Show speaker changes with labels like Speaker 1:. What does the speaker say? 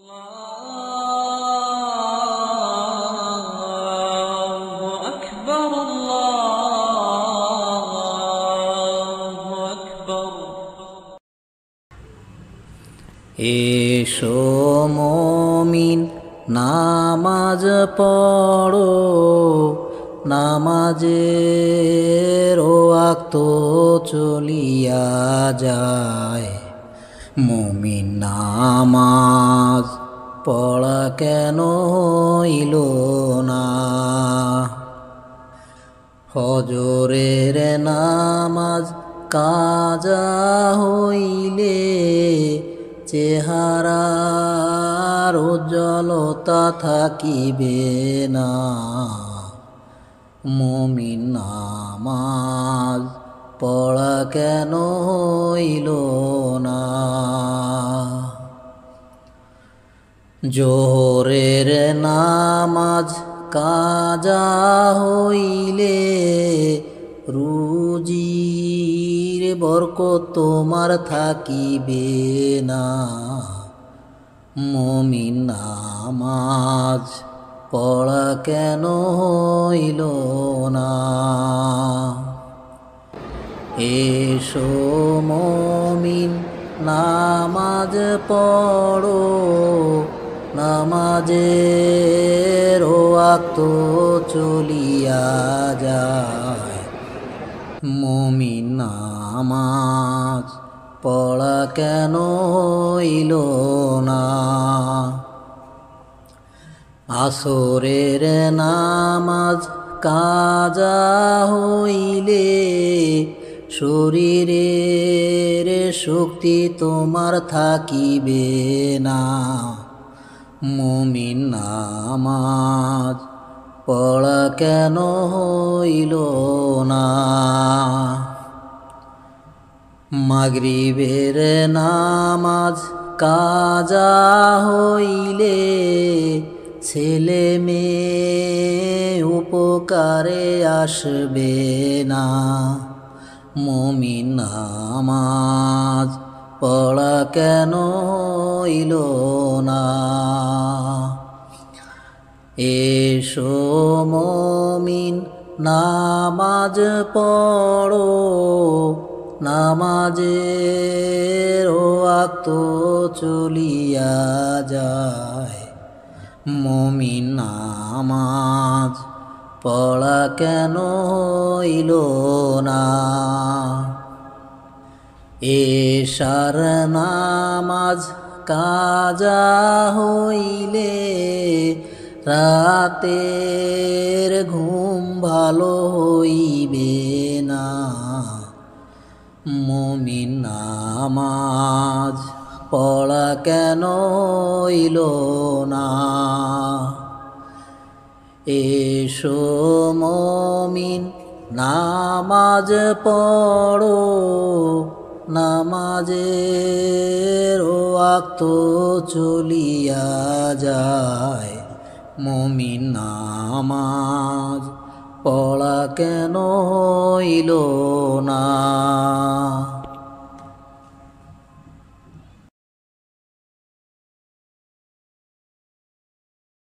Speaker 1: এসো মুমিন নামাজ পড়ো, নামাজের ওয়াক্ত চলিয়া যায়। মুমিন নামাজ পড়া কেন হইল না? ফজরের নামাজ কাজা হইলে চেহারার উজ্জ্বলতা থাকিবে না। মুমিন নামাজ পড়া কেন হইল না? জোহরের নামাজ কাজা হইলে রুজির বরকত তোমার থাকিবে না। মুমিন নামাজ পড়া কেন হইল না? এসো মুমিন নামাজ পড়ো, নামাজের ওয়াক্ত চলিয়া যায়। মুমিন নামাজ পড়া কেন হইল না? আসরের নামাজ কাজা হইলে শরীরের শক্তি তোমার থাকিবে না। মুমিন নামাজ পড়া কেন হইল না? মাগরিবের নামাজ কাজা হইলে ছেলে মেয়ে উপকারে আসবে না। মুমিন নামাজ পড়া কেন হইল না? এসো মুমিন নামাজ পড়ো, নামাজের ওয়াক্ত চলিয়া যায়। মুমিন নামাজ পড়া কেন হইল না? এশার নামাজ কাজা হইলে রাতের ঘুম ভালো হইবে না। মুমিন নামাজ পড়া কেন হইল না? এসো মুমিন নামাজ পড়ো, নামাজের ওয়াক্ত চলিয়া যায়। মুমিন নামাজ পড়া কেন হইল না?